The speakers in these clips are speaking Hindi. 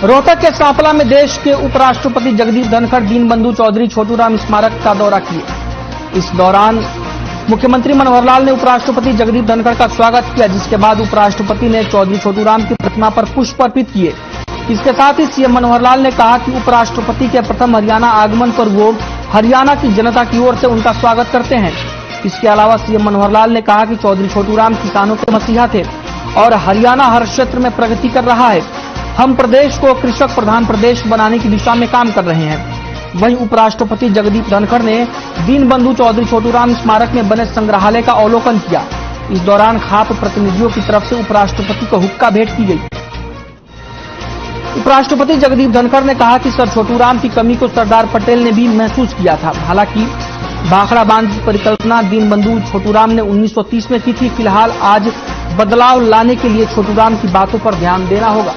रोहतक के सांपला में देश के उपराष्ट्रपति जगदीप धनखड़ दीनबंधु चौधरी छोटूराम स्मारक का दौरा किए। इस दौरान मुख्यमंत्री मनोहर लाल ने उपराष्ट्रपति जगदीप धनखड़ का स्वागत किया, जिसके बाद उपराष्ट्रपति ने चौधरी छोटूराम की प्रतिमा पर पुष्प अर्पित किए। इसके साथ ही सीएम मनोहर लाल ने कहा कि उपराष्ट्रपति के प्रथम हरियाणा आगमन पर वो हरियाणा की जनता की ओर से उनका स्वागत करते हैं। इसके अलावा सीएम मनोहर लाल ने कहा कि चौधरी छोटूराम किसानों के मसीहा थे और हरियाणा हर क्षेत्र में प्रगति कर रहा है। हम प्रदेश को कृषक प्रधान प्रदेश बनाने की दिशा में काम कर रहे हैं। वहीं उपराष्ट्रपति जगदीप धनखड़ ने दीनबंधु चौधरी छोटूराम स्मारक में बने संग्रहालय का अवलोकन किया। इस दौरान खाप प्रतिनिधियों की तरफ से उपराष्ट्रपति को हुक्का भेंट की गई। उपराष्ट्रपति जगदीप धनखड़ ने कहा कि सर छोटूराम की कमी को सरदार पटेल ने भी महसूस किया था। हालांकि भाखड़ा बांध की परिकल्पना दीनबंधु छोटूराम ने 1930 में की थी। फिलहाल आज बदलाव लाने के लिए छोटूराम की बातों पर ध्यान देना होगा।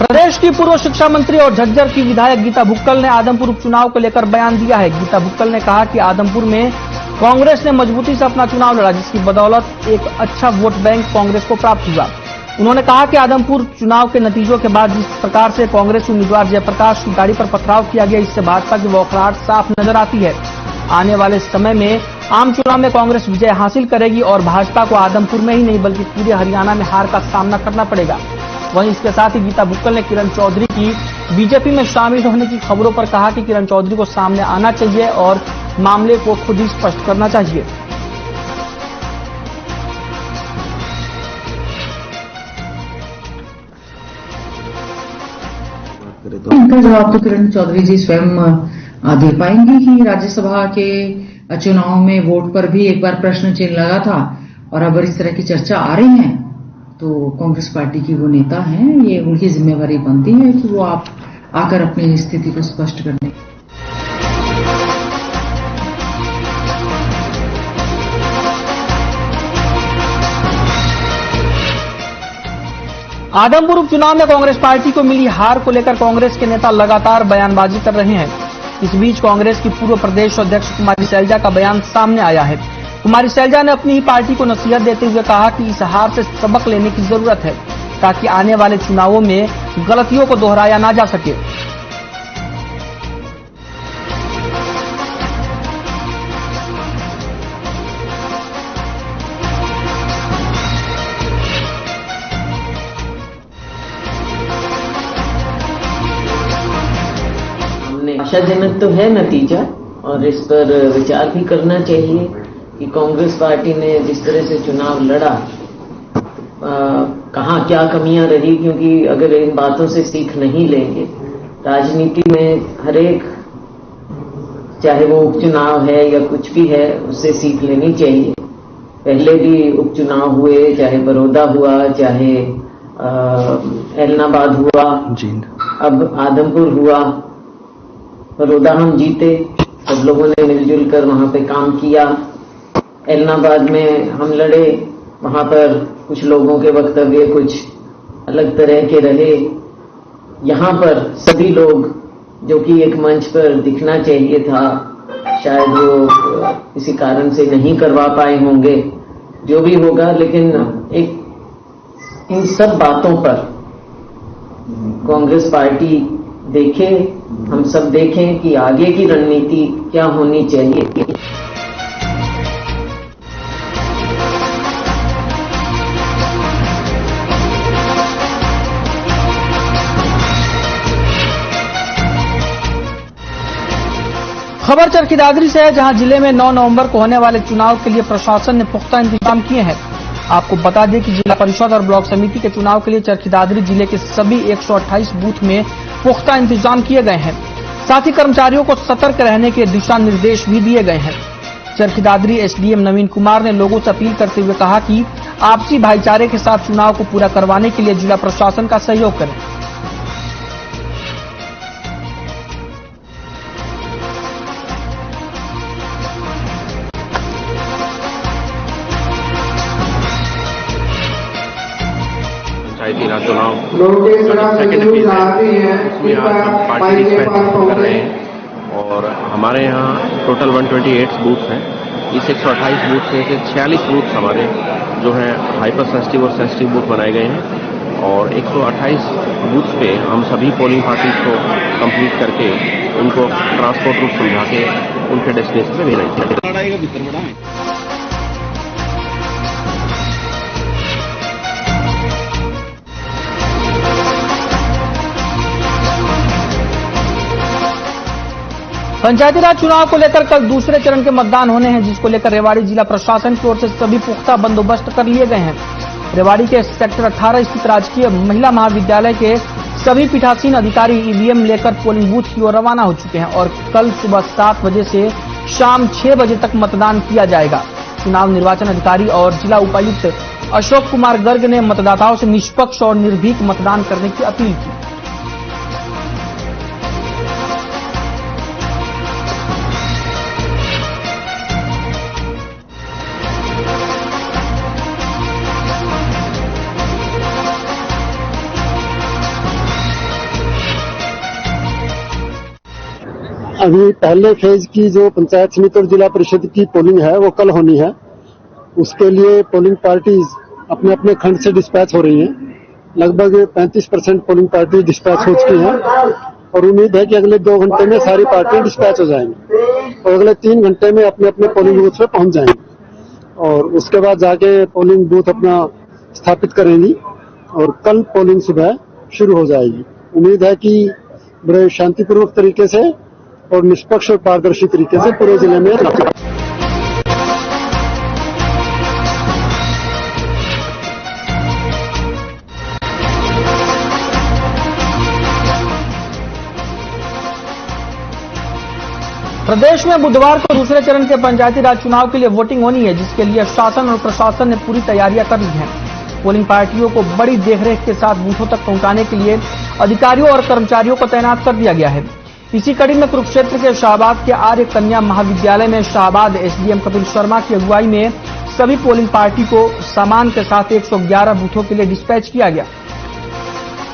प्रदेश की पूर्व शिक्षा मंत्री और झज्जर की विधायक गीता भुक्कल ने आदमपुर उपचुनाव को लेकर बयान दिया है। गीता भुक्कल ने कहा कि आदमपुर में कांग्रेस ने मजबूती से अपना चुनाव लड़ा, जिसकी बदौलत एक अच्छा वोट बैंक कांग्रेस को प्राप्त हुआ। उन्होंने कहा कि आदमपुर चुनाव के नतीजों के बाद जिस प्रकार से कांग्रेस उम्मीदवार जयप्रकाश की गाड़ी पर पथराव किया गया, इससे भाजपा की बौखलाहट साफ नजर आती है। आने वाले समय में आम चुनाव में कांग्रेस विजय हासिल करेगी और भाजपा को आदमपुर में ही नहीं बल्कि पूरे हरियाणा में हार का सामना करना पड़ेगा। वहीं इसके साथ ही गीता भुक्कल ने किरण चौधरी की बीजेपी में शामिल होने की खबरों पर कहा कि किरण चौधरी को सामने आना चाहिए और मामले को खुद ही स्पष्ट करना चाहिए। इनका जवाब तो किरण चौधरी जी स्वयं दे पाएंगी कि राज्यसभा के चुनाव में वोट पर भी एक बार प्रश्न चिन्ह लगा था और अब इस तरह की चर्चा आ रही है, तो कांग्रेस पार्टी की वो नेता हैं, ये उनकी जिम्मेवारी बनती है कि वो आप आकर अपनी स्थिति को स्पष्ट कर दें। आदमपुर उपचुनाव में कांग्रेस पार्टी को मिली हार को लेकर कांग्रेस के नेता लगातार बयानबाजी कर रहे हैं। इस बीच कांग्रेस की पूर्व प्रदेश अध्यक्ष कुमारी शैलजा का बयान सामने आया है। कुमारी शैलजा ने अपनी ही पार्टी को नसीहत देते हुए कहा कि इस हार से सबक लेने की जरूरत है ताकि आने वाले चुनावों में गलतियों को दोहराया ना जा सके। आशाजनक तो है नतीजा और इस पर विचार भी करना चाहिए कि कांग्रेस पार्टी ने जिस तरह से चुनाव लड़ा कहाँ क्या कमियां रही, क्योंकि अगर इन बातों से सीख नहीं लेंगे, राजनीति में हर एक चाहे वो उपचुनाव है या कुछ भी है उससे सीख लेनी चाहिए। पहले भी उपचुनाव हुए, चाहे बड़ौदा हुआ, चाहे एलनाबाद हुआ, अब आदमपुर हुआ। बड़ौदा हम जीते, सब लोगों ने मिलजुल कर वहां पे काम किया। एलनाबाद में हम लड़े, वहां पर कुछ लोगों के वक्तव्य कुछ अलग तरह के रहे। यहाँ पर सभी लोग जो कि एक मंच पर दिखना चाहिए था, शायद वो किसी कारण से नहीं करवा पाए होंगे, जो भी होगा, लेकिन एक इन सब बातों पर कांग्रेस पार्टी देखे, हम सब देखें कि आगे की रणनीति क्या होनी चाहिए। खबर चरखी से है, जहां जिले में 9 नवंबर को होने वाले चुनाव के लिए प्रशासन ने पुख्ता इंतजाम किए हैं। आपको बता दें कि जिला परिषद और ब्लॉक समिति के चुनाव के लिए चरखी जिले के सभी 128 बूथ में पुख्ता इंतजाम किए गए हैं। साथ ही कर्मचारियों को सतर्क रहने के दिशा निर्देश भी दिए गए हैं। चरखी एसडीएम नवीन कुमार ने लोगों से अपील करते हुए कहा कि आपसी भाईचारे के साथ चुनाव को पूरा करवाने के लिए जिला प्रशासन का सहयोग करें। सेकेंड फेज है, उसमें आज हम पार्टी डिस्पैच कर रहे हैं और हमारे यहाँ टोटल 128 बूथ हैं। इस 128 बूथ में से 46 बूथ हमारे जो हैं हाइपर सेंसिटिव और सेंसिटिव बूथ बनाए गए हैं और 128 बूथ पे हम सभी पोलिंग पार्टीज को कंप्लीट करके उनको ट्रांसपोर्ट रूट समझा के उनके डेस्टिनेशन पे भेजा है। पंचायती राज चुनाव को लेकर कल दूसरे चरण के मतदान होने हैं, जिसको लेकर रेवाड़ी जिला प्रशासन की ओर से सभी पुख्ता बंदोबस्त कर लिए गए हैं। रेवाड़ी के सेक्टर 18 स्थित राजकीय महिला महाविद्यालय के सभी पीठासीन अधिकारी ईवीएम लेकर पोलिंग बूथ की ओर रवाना हो चुके हैं और कल सुबह 7 बजे से शाम 6 बजे तक मतदान किया जाएगा। चुनाव निर्वाचन अधिकारी और जिला उपायुक्त अशोक कुमार गर्ग ने मतदाताओं से निष्पक्ष और निर्भीक मतदान करने की अपील की। अभी पहले फेज की जो पंचायत समिति और जिला परिषद की पोलिंग है वो कल होनी है। उसके लिए पोलिंग पार्टीज अपने अपने खंड से डिस्पैच हो रही हैं। लगभग 35% पोलिंग पार्टी डिस्पैच हो चुकी हैं और उम्मीद है कि अगले 2 घंटे में सारी पार्टियां डिस्पैच हो जाएंगी और अगले 3 घंटे में अपने अपने पोलिंग बूथ पे पहुंच जाएंगे और उसके बाद जाके पोलिंग बूथ अपना स्थापित करेंगी और कल पोलिंग सुबह शुरू हो जाएगी। उम्मीद है कि बड़े शांतिपूर्वक तरीके से और निष्पक्ष और पारदर्शी तरीके से पूरे जिले में प्रदेश में बुधवार को दूसरे चरण के पंचायती राज चुनाव के लिए वोटिंग होनी है, जिसके लिए शासन और प्रशासन ने पूरी तैयारियां कर ली हैं। पोलिंग पार्टियों को बड़ी देखरेख के साथ बूथों तक पहुंचाने के लिए अधिकारियों और कर्मचारियों को तैनात कर दिया गया है। इसी कड़ी में कुरुक्षेत्र के शाहबाद के आर्य कन्या महाविद्यालय में शाहबाद एसडीएम कपिल शर्मा की अगुवाई में सभी पोलिंग पार्टी को सामान के साथ 111 बूथों के लिए डिस्पैच किया गया।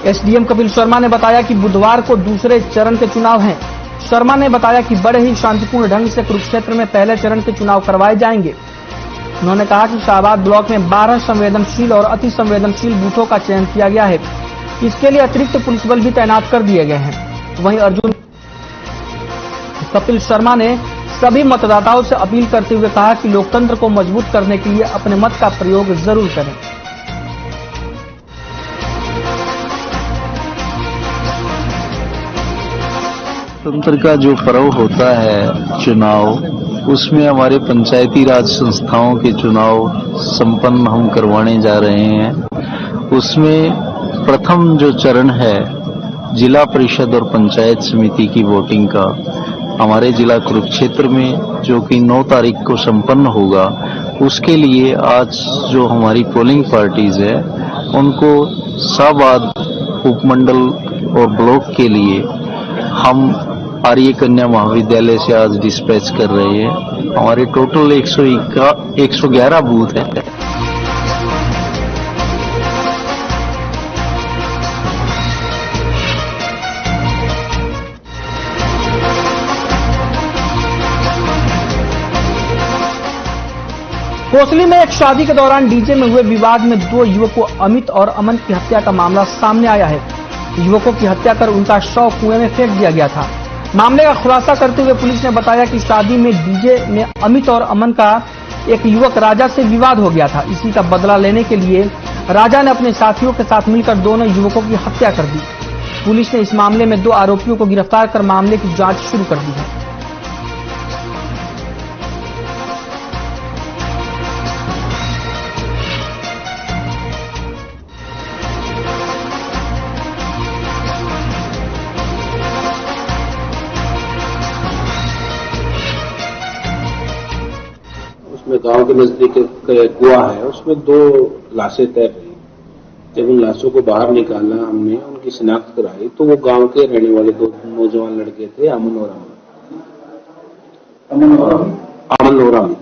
एसडीएम कपिल शर्मा ने बताया कि बुधवार को दूसरे चरण के चुनाव हैं। शर्मा ने बताया कि बड़े ही शांतिपूर्ण ढंग से कुरुक्षेत्र में पहले चरण के चुनाव करवाए जाएंगे। उन्होंने कहा कि शाहबाद ब्लॉक में 12 संवेदनशील और अति संवेदनशील बूथों का चयन किया गया है। इसके लिए अतिरिक्त पुलिस बल भी तैनात कर दिए गए हैं। वहीं अर्जुन कपिल शर्मा ने सभी मतदाताओं से अपील करते हुए कहा कि लोकतंत्र को मजबूत करने के लिए अपने मत का प्रयोग जरूर करें। लोकतंत्र का जो पर्व होता है चुनाव, उसमें हमारे पंचायती राज संस्थाओं के चुनाव संपन्न हम करवाने जा रहे हैं। उसमें प्रथम जो चरण है जिला परिषद और पंचायत समिति की वोटिंग का हमारे जिला कुरुक्षेत्र में जो कि 9 तारीख को संपन्न होगा, उसके लिए आज जो हमारी पोलिंग पार्टीज है उनको शाहबाद उपमंडल और ब्लॉक के लिए हम आर्य कन्या महाविद्यालय से आज डिस्पैच कर रहे हैं। हमारे टोटल 111 बूथ हैं। कोसली में एक शादी के दौरान डीजे में हुए विवाद में 2 युवकों अमित और अमन की हत्या का मामला सामने आया है। युवकों की हत्या कर उनका शव कुएं में फेंक दिया गया था। मामले का खुलासा करते हुए पुलिस ने बताया कि शादी में डीजे में अमित और अमन का एक युवक राजा से विवाद हो गया था। इसी का बदला लेने के लिए राजा ने अपने साथियों के साथ मिलकर दोनों युवकों की हत्या कर दी। पुलिस ने इस मामले में 2 आरोपियों को गिरफ्तार कर मामले की जांच शुरू कर दी है। उसमें गांव के नजदीक कुआं है, उसमें 2 लाशें तैर रही। जब उन लाशों को बाहर निकाला, हमने उनकी शिनाख्त कराई तो वो गांव के रहने वाले 2 नौजवान लड़के थे, अमन और अमित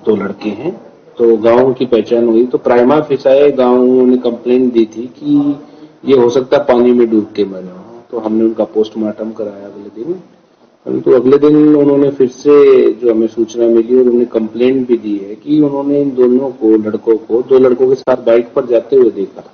2 लड़के हैं। तो गांव की पहचान हुई तो प्राइमा फेसाए गांव ने कंप्लेंट दी थी कि ये हो सकता है पानी में डूब के मरा हो। तो हमने उनका पोस्टमार्टम कराया अगले दिन, परंतु अगले दिन उन्होंने फिर से जो हमें सूचना मिली और उन्होंने कंप्लेंट भी दी है कि उन्होंने इन दोनों को लड़कों को 2 लड़कों के साथ बाइक पर जाते हुए देखा था।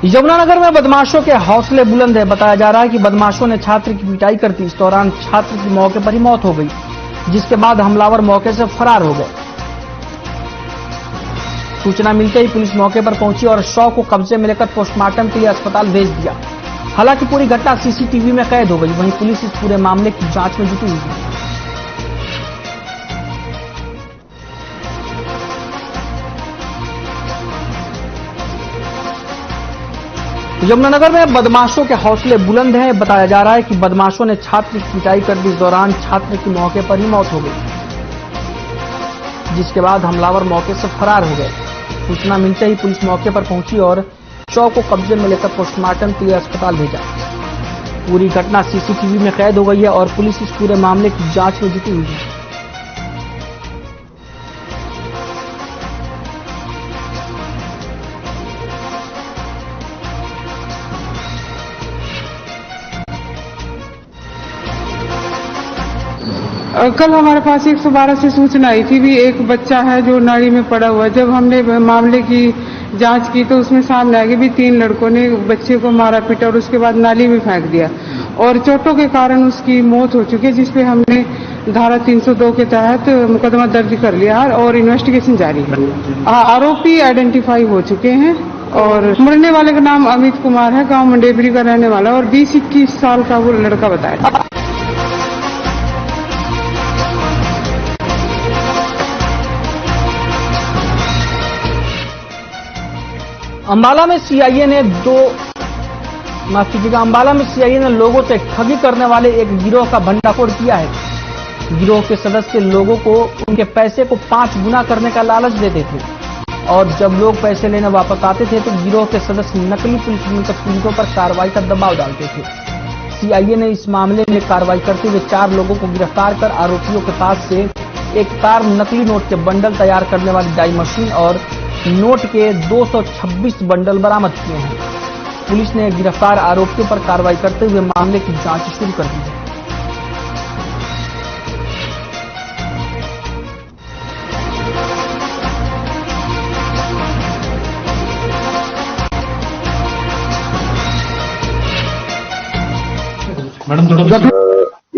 यमुनानगर में बदमाशों के हौसले बुलंद है। बताया जा रहा है कि बदमाशों ने छात्र की पिटाई कर दी। इस दौरान छात्र की मौके पर ही मौत हो गई, जिसके बाद हमलावर मौके से फरार हो गए। सूचना मिलते ही पुलिस मौके पर पहुंची और शव को कब्जे में लेकर पोस्टमार्टम के लिए अस्पताल भेज दिया। हालांकि पूरी घटना सीसीटीवी में कैद हो गई। वहीं पुलिस इस पूरे मामले की जांच में जुटी हुई है। यमुनानगर में बदमाशों के हौसले बुलंद हैं। बताया जा रहा है कि बदमाशों ने छात्र की पिटाई कर दी। इस दौरान छात्र की मौके पर ही मौत हो गई, जिसके बाद हमलावर मौके से फरार हो गए। सूचना मिलते ही पुलिस मौके पर पहुंची और शव को कब्जे में लेकर पोस्टमार्टम के लिए अस्पताल भेजा। पूरी घटना सीसीटीवी में कैद हो गई है और पुलिस इस पूरे मामले की जांच में जुटी हुई है। कल हमारे पास 112 से सूचना आई थी भी एक बच्चा है जो नाली में पड़ा हुआ है। जब हमने मामले की जांच की तो उसमें सामने आ गया भी 3 लड़कों ने बच्चे को मारा पीटा और उसके बाद नाली में फेंक दिया और चोटों के कारण उसकी मौत हो चुकी है, जिसपे हमने धारा 302 के तहत मुकदमा दर्ज कर लिया और इन्वेस्टिगेशन जारी है। आरोपी आइडेंटिफाई हो चुके हैं और मरने वाले का नाम अमित कुमार है, गांव मंडेबरी का रहने वाला और 20-21 साल का वो लड़का बताया। अंबाला में सीआईए ने अंबाला में सीआईए ने लोगों से ठगी करने वाले एक गिरोह का भंडाफोड़ किया है। गिरोह के सदस्य लोगों को उनके पैसे को 5 गुना करने का लालच देते थे और जब लोग पैसे लेने वापस आते थे तो गिरोह के सदस्य नकली पुलिस बनकर पीड़ितों पर कार्रवाई का दबाव डालते थे। सीआईए ने इस मामले में कार्रवाई करते हुए 4 लोगों को गिरफ्तार कर आरोपियों के पास से एक कार, नकली नोट के बंडल तैयार करने वाली डाई मशीन और नोट के 226 बंडल बरामद किए हैं। पुलिस ने गिरफ्तार आरोपियों पर कार्रवाई करते हुए मामले की जांच शुरू कर दी है।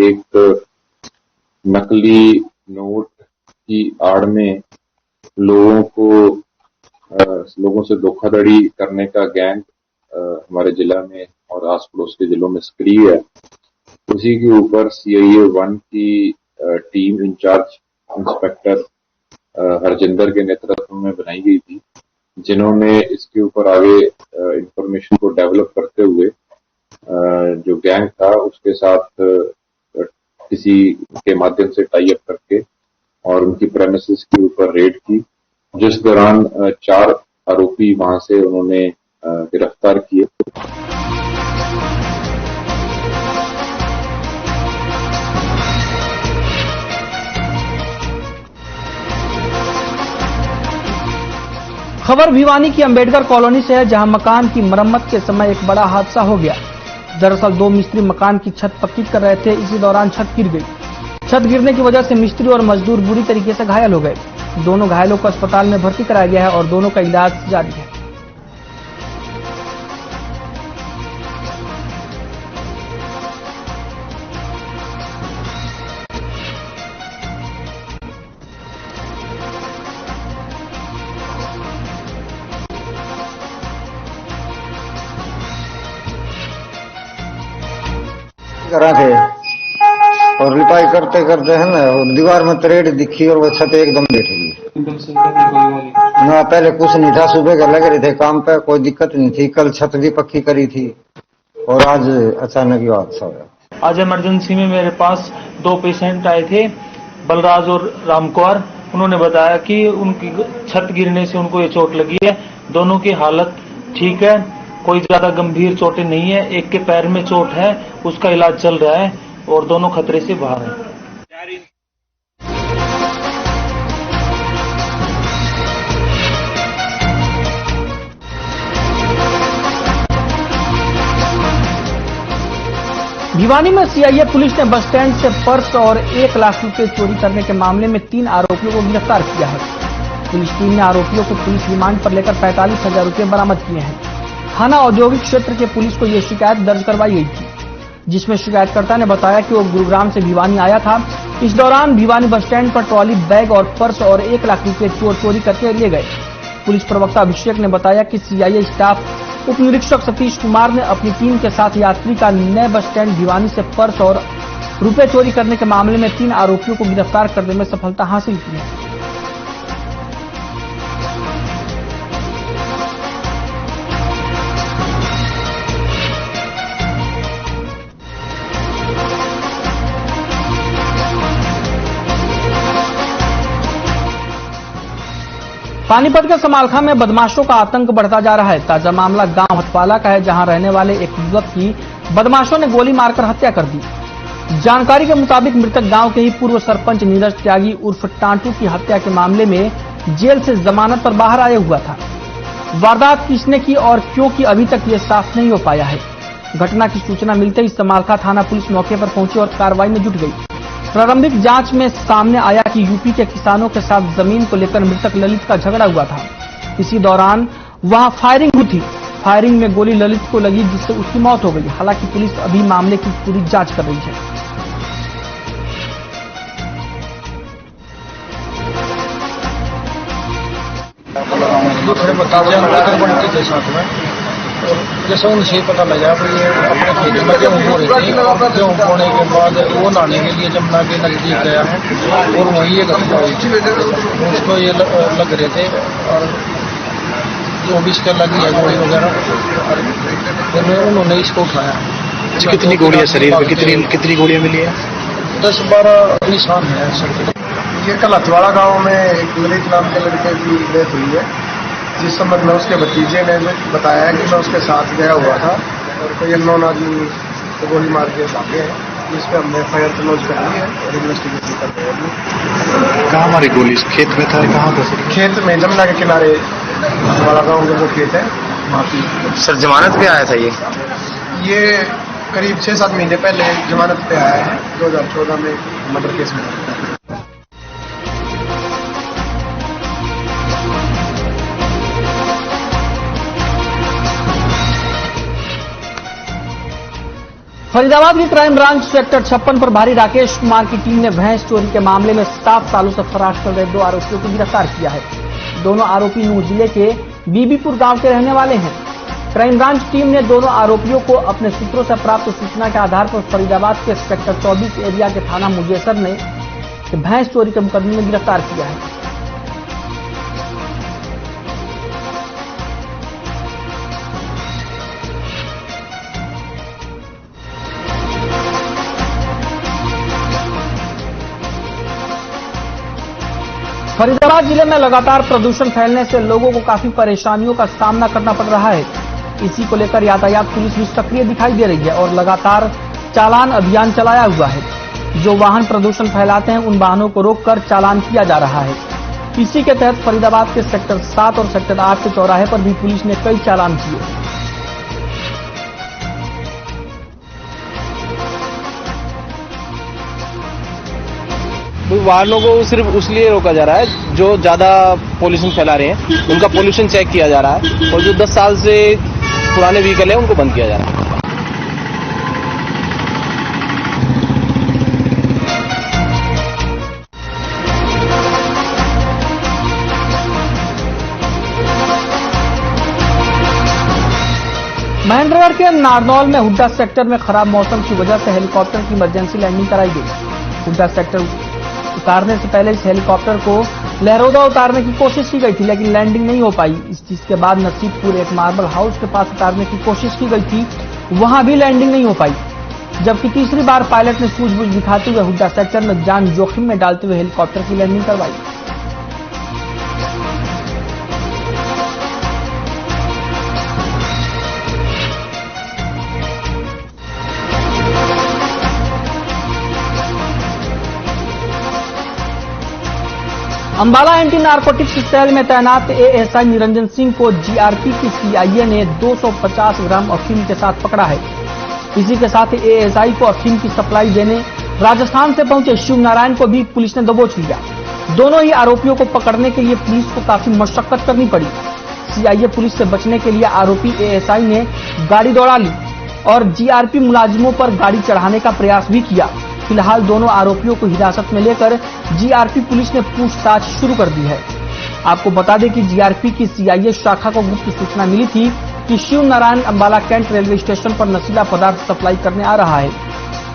एक नकली नोट की आड़ में लोगों से धोखाधड़ी करने का गैंग हमारे जिला में और आस पड़ोस के जिलों में सक्रिय है। उसी के ऊपर सीआईए 1 की टीम इंचार्ज इंस्पेक्टर हरजिंदर के नेतृत्व में बनाई गई थी, जिन्होंने इसके ऊपर आगे इंफॉर्मेशन को डेवलप करते हुए जो गैंग था उसके साथ किसी के माध्यम से टाई अप करके और उनकी प्रेमिसेस के ऊपर रेड की, जिस दौरान 4 आरोपी वहां से उन्होंने गिरफ्तार किए। खबर भिवानी की अंबेडकर कॉलोनी से है, जहां मकान की मरम्मत के समय एक बड़ा हादसा हो गया। दरअसल 2 मिस्त्री मकान की छत पक्की कर रहे थे। इसी दौरान छत गिर गई। छत गिरने की वजह से मिस्त्री और मजदूर बुरी तरीके से घायल हो गए। दोनों घायलों को अस्पताल में भर्ती कराया गया है और दोनों का इलाज जारी है। करा थे और लिपाई करते करते है ना दीवार में तरेड़ दिखी और वो छत एकदम बैठ गई ना। पहले कुछ नहीं था, सुबह का लग रहे थे काम पे, कोई दिक्कत नहीं थी। कल छत भी पक्की करी थी और आज अचानक ही हादसा हुआ। आज इमरजेंसी में मेरे पास 2 पेशेंट आए थे, बलराज और रामकुमार। उन्होंने बताया कि उनकी छत गिरने से उनको ये चोट लगी है। दोनों की हालत ठीक है, कोई ज्यादा गंभीर चोटें नहीं है। एक के पैर में चोट है, उसका इलाज चल रहा है और दोनों खतरे से बाहर हैं। भिवानी में सीआईए पुलिस ने बस स्टैंड से पर्स और 1 लाख रुपए चोरी करने के मामले में 3 आरोपियों को गिरफ्तार किया है। पुलिस टीम ने आरोपियों को पुलिस रिमांड पर लेकर 45,000 रुपए बरामद किए हैं। थाना औद्योगिक क्षेत्र के पुलिस को यह शिकायत दर्ज करवाई गई थी, जिसमें शिकायतकर्ता ने बताया कि वो गुरुग्राम से भिवानी आया था। इस दौरान भिवानी बस स्टैंड पर ट्रॉली बैग और पर्स और 1 लाख रुपए चोरी करके ले गए। पुलिस प्रवक्ता अभिषेक ने बताया कि सीआईए स्टाफ उप निरीक्षक सतीश कुमार ने अपनी टीम के साथ यात्री का नए बस स्टैंड भिवानी से पर्स और रुपए चोरी करने के मामले में 3 आरोपियों को गिरफ्तार करने में सफलता हासिल की है। पानीपत के समालखा में बदमाशों का आतंक बढ़ता जा रहा है। ताजा मामला गांव हथवाला का है, जहां रहने वाले एक युवक की बदमाशों ने गोली मारकर हत्या कर दी। जानकारी के मुताबिक मृतक गांव के ही पूर्व सरपंच नीरज त्यागी उर्फ टांटू की हत्या के मामले में जेल से जमानत पर बाहर आया हुआ था। वारदात किसने की और क्यों की अभी तक ये साफ नहीं हो पाया है। घटना की सूचना मिलते ही समालखा थाना पुलिस मौके पर पहुंची और कार्रवाई में जुट गई। प्रारंभिक जांच में सामने आया कि यूपी के किसानों के साथ जमीन को लेकर मृतक ललित का झगड़ा हुआ था। इसी दौरान वहां फायरिंग हुई थी। फायरिंग में गोली ललित को लगी, जिससे उसकी मौत हो गई। हालांकि पुलिस अभी मामले की पूरी जांच कर रही है। जैसे उनसे पता लगा कि ये अपने खेत में गेहूँ बो रही थी। गेहूँ बोने के बाद वो नहाने के लिए जमुना के नजदीक गया है और वहीं ये घटना हुई थी। उसको ये लग रहे थे और जो भी इसका लगी है गोली वगैरह, फिर उन्होंने इसको उठाया। कितनी गोलियां शरीर में, कितनी गोलियां मिली है? 10-12 निशान है सर। ये कल हथवाड़ा गाँव में एक ललित नाम के लड़के की डेथ हुई है, जिस संबंध में उसके भतीजे ने बताया कि मैं उसके साथ गया हुआ था और कोई अननोन आदमी तो गोली मार के भागे हैं, जिस पर हमने फायर क्लोज कर ली है और इन्वेस्टिगेशन कर रहे हैं। कहाँ मारी गोली? खेत में था? कहाँ पर? खेत में, जमुना के किनारे वाला गाँव का जो खेत है वहाँ की। सर जमानत पे आया था ये करीब 6-7 महीने पहले जमानत पे आया है। 2014 में मर्डर केस में। फरीदाबाद की क्राइम ब्रांच सेक्टर 56 पर भारी राकेश कुमार की टीम ने भैंस चोरी के मामले में 7 सालों से फरार चल रहे 2 आरोपियों को गिरफ्तार किया है। दोनों आरोपी नूह जिले के बीबीपुर गांव के रहने वाले हैं। क्राइम ब्रांच टीम ने दोनों आरोपियों को अपने सूत्रों से प्राप्त सूचना के आधार पर फरीदाबाद के सेक्टर 24 एरिया के थाना मुजेसर ने भैंस चोरी के मुकदमे में गिरफ्तार किया है। फरीदाबाद जिले में लगातार प्रदूषण फैलने से लोगों को काफी परेशानियों का सामना करना पड़ रहा है। इसी को लेकर यातायात पुलिस भी सक्रिय दिखाई दे रही है और लगातार चालान अभियान चलाया हुआ है। जो वाहन प्रदूषण फैलाते हैं उन वाहनों को रोककर चालान किया जा रहा है। इसी के तहत फरीदाबाद के सेक्टर 7 और सेक्टर 8 के चौराहे पर भी पुलिस ने कई चालान किए। वाहनों को सिर्फ उसलिए रोका जा रहा है जो ज्यादा पोल्यूशन फैला रहे हैं, उनका पोल्यूशन चेक किया जा रहा है और जो 10 साल से पुराने व्हीकल हैं उनको बंद किया जा रहा है। महेंद्रगढ़ के नारनौल में हुड्डा सेक्टर में खराब मौसम की वजह से हेलीकॉप्टर की इमरजेंसी लैंडिंग कराई गई। हुड्डा सेक्टर उतारने से पहले इस हेलीकॉप्टर को लहरौदा उतारने की कोशिश की गई थी, लेकिन लैंडिंग नहीं हो पाई। इस चीज के बाद नसीबपुर एक मार्बल हाउस के पास उतारने की कोशिश की गई थी, वहां भी लैंडिंग नहीं हो पाई। जबकि तीसरी बार पायलट ने सूझबूझ दिखाते हुए हुड्डा सेक्टर में जान जोखिम में डालते हुए हेलीकॉप्टर की लैंडिंग करवाई। अंबाला एंटी नारकोटिक्स सेल में तैनात एएसआई निरंजन सिंह को जीआरपी की सीआईए ने 250 ग्राम अफीम के साथ पकड़ा है। इसी के साथ एएसआई को अफीम की सप्लाई देने राजस्थान से पहुंचे शिव नारायण को भी पुलिस ने दबोच लिया। दोनों ही आरोपियों को पकड़ने के लिए पुलिस को काफी मशक्कत करनी पड़ी। सीआईए पुलिस से बचने के लिए आरोपी एएसआई ने गाड़ी दौड़ा ली और जीआरपी मुलाजिमों पर गाड़ी चढ़ाने का प्रयास भी किया। फिलहाल दोनों आरोपियों को हिरासत में लेकर जीआरपी पुलिस ने पूछताछ शुरू कर दी है। आपको बता दें कि जीआरपी की सीआईए शाखा को गुप्त सूचना मिली थी कि Shiv Narayan Ambala cantt railway station पर नशीला पदार्थ सप्लाई करने आ रहा है।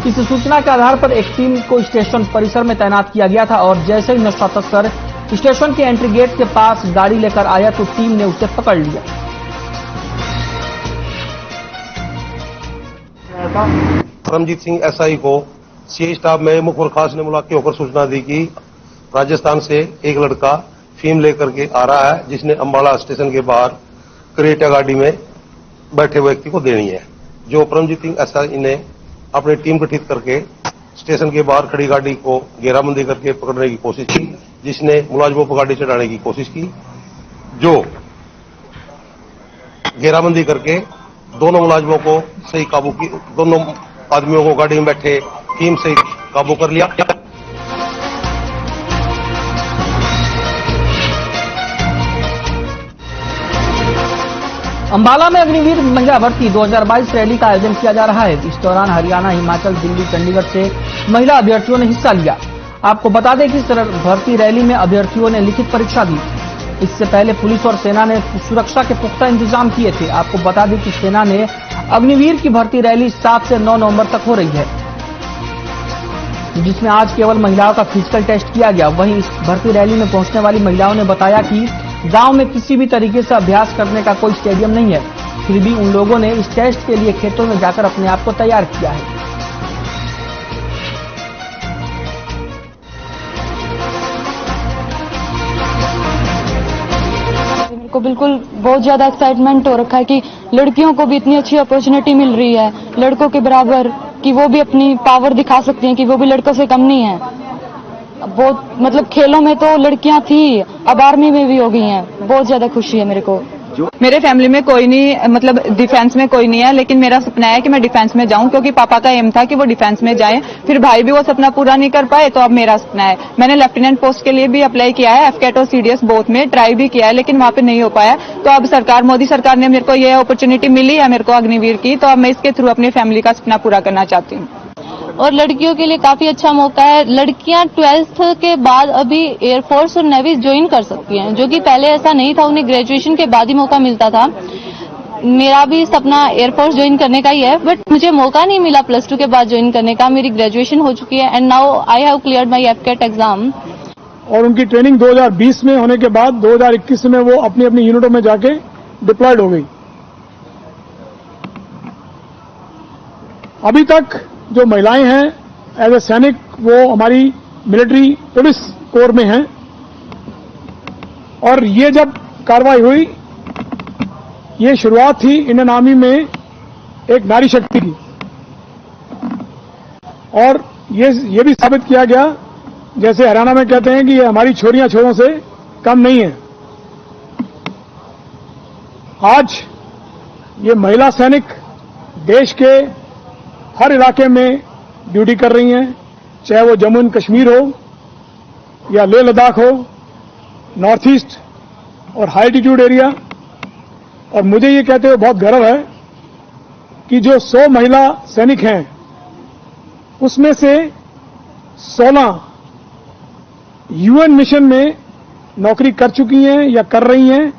इस सूचना के आधार पर एक टीम को स्टेशन परिसर में तैनात किया गया था और जैसे ही नशा तस्कर स्टेशन के एंट्री गेट के पास गाड़ी लेकर आया तो टीम ने उसे पकड़ लिया। परमजीत सिंह एसआई को सीआई स्टाफ में मुखबिर खास ने मुलाकात होकर सूचना दी कि राजस्थान से एक लड़का फीम लेकर के आ रहा है, जिसने अंबाला स्टेशन के बाहर क्रेटा गाड़ी में बैठे व्यक्ति को देनी है। जो परमजीत सिंह एसआई ने अपनी टीम गठित करके स्टेशन के बाहर खड़ी गाड़ी को घेराबंदी करके पकड़ने की कोशिश की, जिसने मुलाजिमों पर गाड़ी चढ़ाने की कोशिश की। जो घेराबंदी करके दोनों मुलाजिमों को सही काबू की, दोनों आदमियों को गाड़ी में बैठे टीम से काबू कर लिया। अंबाला में अग्निवीर महिला भर्ती 2022 रैली का आयोजन किया जा रहा है। इस दौरान हरियाणा, हिमाचल, दिल्ली, चंडीगढ़ से महिला अभ्यर्थियों ने हिस्सा लिया। आपको बता दें कि इस भर्ती रैली में अभ्यर्थियों ने लिखित परीक्षा दी। इससे पहले पुलिस और सेना ने सुरक्षा के पुख्ता इंतजाम किए थे। आपको बता दें कि सेना ने अग्निवीर की भर्ती रैली 7 से 9 नवंबर तक हो रही है, जिसमें आज केवल महिलाओं का फिजिकल टेस्ट किया गया। वहीं इस भर्ती रैली में पहुंचने वाली महिलाओं ने बताया कि गांव में किसी भी तरीके से अभ्यास करने का कोई स्टेडियम नहीं है, फिर भी उन लोगों ने इस टेस्ट के लिए खेतों में जाकर अपने आप को तैयार किया है। को बिल्कुल बहुत ज्यादा एक्साइटमेंट हो रखा है कि लड़कियों को भी इतनी अच्छी अपॉर्चुनिटी मिल रही है, लड़कों के बराबर, कि वो भी अपनी पावर दिखा सकती हैं, कि वो भी लड़कों से कम नहीं है। बहुत मतलब खेलों में तो लड़कियां थी, अब आर्मी में भी हो गई हैं। बहुत ज्यादा खुशी है मेरे को। मेरे फैमिली में कोई नहीं, मतलब डिफेंस में कोई नहीं है, लेकिन मेरा सपना है कि मैं डिफेंस में जाऊं, क्योंकि पापा का एम था कि वो डिफेंस में जाएं। फिर भाई भी वो सपना पूरा नहीं कर पाए, तो अब मेरा सपना है। मैंने लेफ्टिनेंट पोस्ट के लिए भी अप्लाई किया है, एफकेट और सीडीएस बोथ में ट्राई भी किया है, लेकिन वहां पे नहीं हो पाया। तो अब सरकार, मोदी सरकार ने मेरे को ये अपॉर्चुनिटी मिली है मेरे को अग्निवीर की, तो अब मैं इसके थ्रू अपनी फैमिली का सपना पूरा करना चाहती हूँ। और लड़कियों के लिए काफी अच्छा मौका है। लड़कियां 12th के बाद अभी एयरफोर्स और नेवी ज्वाइन कर सकती हैं, जो कि पहले ऐसा नहीं था, उन्हें ग्रेजुएशन के बाद ही मौका मिलता था। मेरा भी सपना एयरफोर्स ज्वाइन करने का ही है, बट मुझे मौका नहीं मिला +2 के बाद ज्वाइन करने का। मेरी ग्रेजुएशन हो चुकी है and now I have cleared my AFCAT exam. और उनकी ट्रेनिंग 2020 में होने के बाद 2021 में वो अपनी अपनी यूनिटों में जाके डिप्लॉयड हो गई। अभी तक जो महिलाएं हैं एज ए सैनिक, वो हमारी मिलिट्री पुलिस कोर में हैं। और ये जब कार्रवाई हुई, ये शुरुआत थी इंडियन आर्मी में एक नारी शक्ति की, और ये भी साबित किया गया, जैसे हरियाणा में कहते हैं कि ये हमारी छोरियां छोरों से कम नहीं है। आज ये महिला सैनिक देश के हर इलाके में ड्यूटी कर रही हैं, चाहे वो जम्मू एंड कश्मीर हो या लेह लद्दाख हो, नॉर्थ ईस्ट और हाई एल्टीट्यूड एरिया। और मुझे ये कहते हुए बहुत गर्व है कि जो 100 महिला सैनिक हैं, उसमें से 16 यूएन मिशन में नौकरी कर चुकी हैं या कर रही हैं।